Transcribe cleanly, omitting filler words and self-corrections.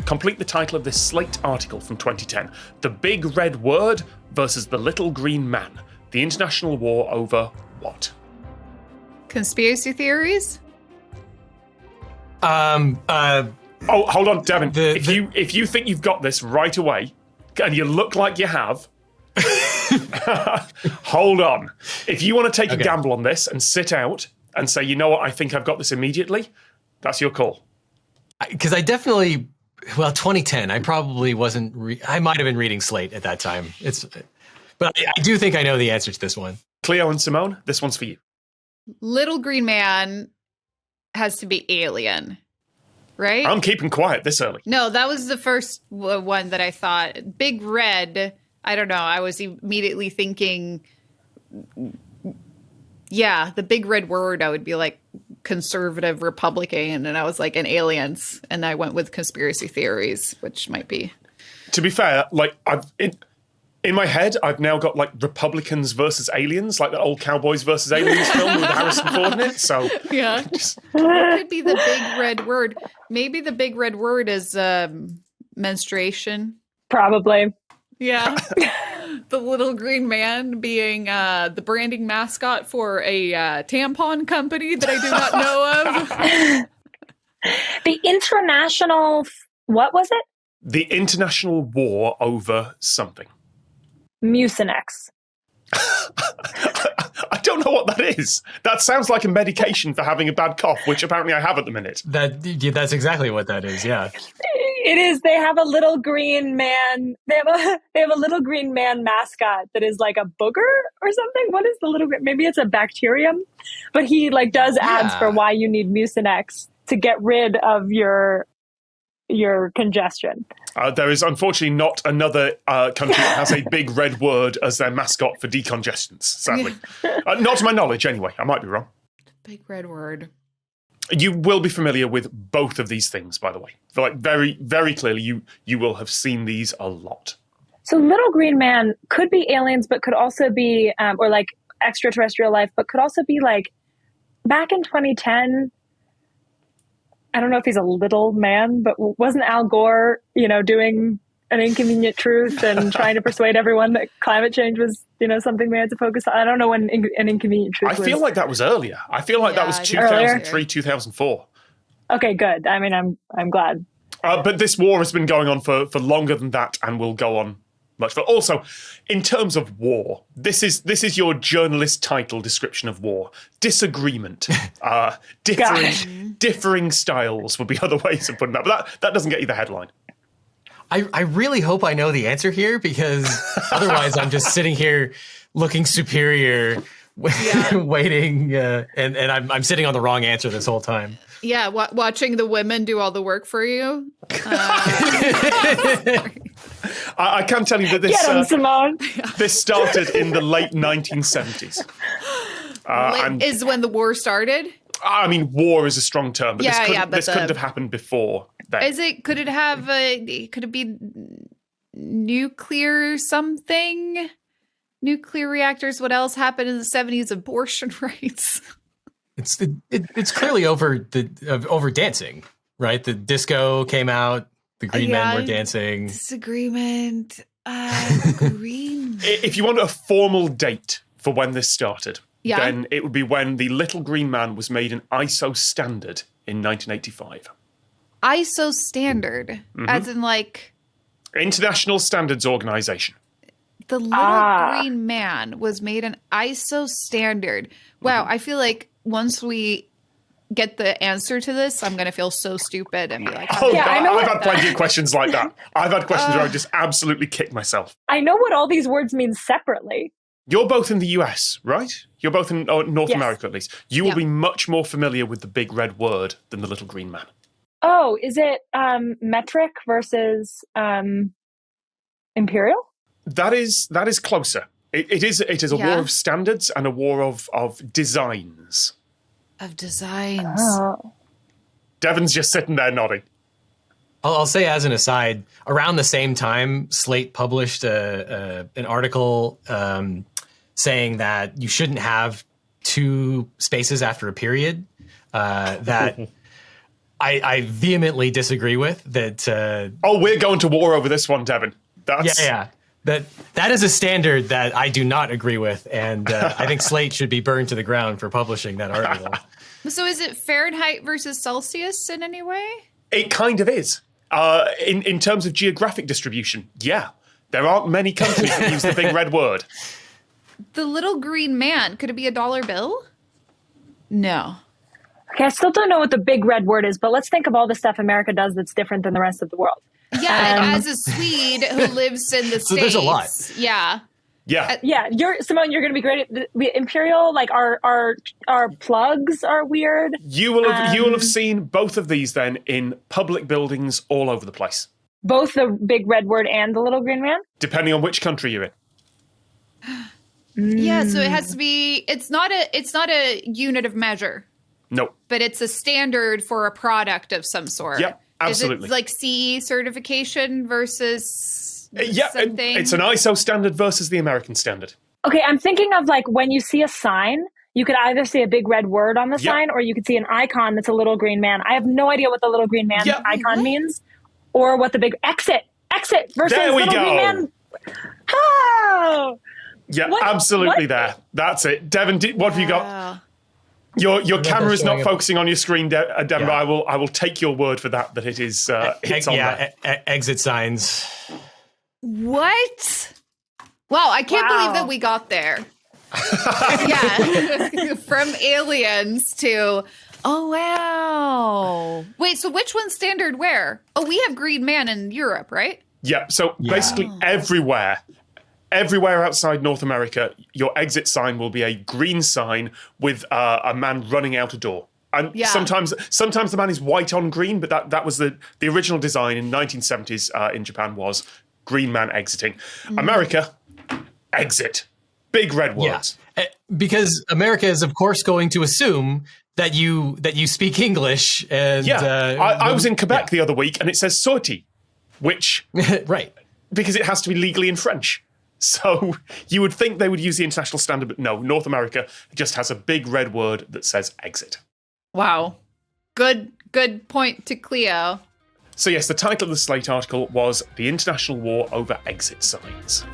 Complete the title of this Slate article from 2010. The Big Red Word versus the Little Green Man. The international war over what? Conspiracy theories? Oh, hold on, Devin. If you think you've got this right away, and you look like you have, hold on. If you want to take a gamble on this and sit out and say, you know what, I think I've got this immediately, that's your call. Because I definitely, 2010, I probably wasn't, I might have been reading Slate at that time. But I do think I know the answer to this one. Cleo and Simone, this one's for you. Little Green Man has to be alien, right? I'm keeping quiet this early. No, that was the first one that I thought. Big Red, I don't know. I was immediately thinking, yeah, the Big Red Word, I would be like conservative Republican, and I was like, and aliens, and I went with conspiracy theories, which might be. To be fair, like in my head, I've now got like Republicans versus aliens, like the old Cowboys versus Aliens film with Harrison Ford in it. So yeah, what could be the Big Red Word? Maybe the Big Red Word is menstruation. Probably. Yeah. The Little Green Man being the branding mascot for a tampon company that I do not know of. The international, what was it? The international war over something. Mucinex. I don't know what that is. That sounds like a medication for having a bad cough, which apparently I have at the minute. That's exactly what that is, yeah. It is. They have a little green man. They have a little green man mascot that is like a booger or something. What is the little green? Maybe it's a bacterium, but he like does ads for why you need Mucinex to get rid of your congestion. There is unfortunately not another country that has a Big Red Word as their mascot for decongestants, sadly. Not to my knowledge, anyway. I might be wrong. Big Red Word. You will be familiar with both of these things, by the way. Like very, very clearly, you will have seen these a lot. So Little Green Man could be aliens, but could also be, or like extraterrestrial life, but could also be like back in 2010. I don't know if he's a little man, but wasn't Al Gore, doing an inconvenient truth and trying to persuade everyone that climate change was, something we had to focus on? I don't know when an inconvenient truth was. I feel like that was earlier. I feel like that was 2003, 2004. Okay, good. I mean, I'm glad. But this war has been going on for longer than that and will go on much. But also, in terms of war, this is your journalist title description of war. Disagreement. Differing styles would be other ways of putting that. But that doesn't get you the headline. I really hope I know the answer here, because otherwise I'm just sitting here looking superior, waiting, and I'm sitting on the wrong answer this whole time. Yeah, watching the women do all the work for you. I can tell you that this Get him, Simone. This started in the late 1970s. Is when the war started? I mean, war is a strong term, but this couldn't have happened before then. Could it be nuclear something? Nuclear reactors? What else happened in the 70s? Abortion rights. It's clearly over dancing, right? The disco came out, the green men were dancing. Disagreement. Green. If you want a formal date for when this started, then it would be when the Little Green Man was made an ISO standard in 1985. ISO standard, as in like International Standards Organization. The Little Green Man was made an ISO standard. Wow, I feel like once we get the answer to this, I'm going to feel so stupid and be like, God, I've had plenty of questions like that. I've had questions where I just absolutely kick myself. I know what all these words mean separately. You're both in the US, right? You're both in North America, at least. You will be much more familiar with the Big Red Word than the Little Green Man. Oh, is it metric versus imperial? That is closer. It is a war of standards and a war of designs. Of designs. Oh. Devin's just sitting there nodding. I'll say as an aside, around the same time, Slate published an article saying that you shouldn't have two spaces after a period. That I vehemently disagree with that. Oh, we're going to war over this one, Devin. That's... Yeah. That is a standard that I do not agree with, and I think Slate should be burned to the ground for publishing that article. So is it Fahrenheit versus Celsius in any way? It kind of is. In terms of geographic distribution, yeah. There aren't many countries that use the big red word. The little green man, could it be a dollar bill? No. Okay, I still don't know what the big red word is, but let's think of all the stuff America does that's different than the rest of the world. Yeah, and as a Swede who lives in the States. There's a lot. Yeah. Yeah. Yeah, Simone, you're going to be great at the Imperial. Like our plugs are weird. You will have seen both of these then in public buildings all over the place. Both the big red word and the little green man? Depending on which country you're in. Yeah, so it has to be, it's not a unit of measure. No. But it's a standard for a product of some sort. Yep, absolutely. Is it like CE certification versus something? It's an ISO standard versus the American standard. Okay, I'm thinking of like when you see a sign, you could either see a big red word on the sign or you could see an icon that's a little green man. I have no idea what the little green man icon means or what the big exit versus there we little go. green man. Oh! Yeah, What? absolutely What? there. That's it. Devin, what have you got? Your camera is not focusing on your screen, Devin. Yeah. I will take your word for that it is it's on there. Exit signs. What? Wow, I can't believe that we got there. Yeah. From aliens to, oh, wow. Wait, so which one's standard where? Oh, we have green man in Europe, right? Yeah, so basically everywhere outside North America, your exit sign will be a green sign with a man running out a door. And sometimes the man is white on green, but that was the original design in 1970s in Japan was green man exiting. America, exit. Big red words. Yeah. Because America is, of course, going to assume that you speak English. And I was in Quebec the other week, and it says sortie, which right, because it has to be legally in French. So you would think they would use the international standard, but no, North America just has a big red word that says exit. Wow. Good point to Cleo. So yes, the title of the Slate article was The International War Over Exit Signs.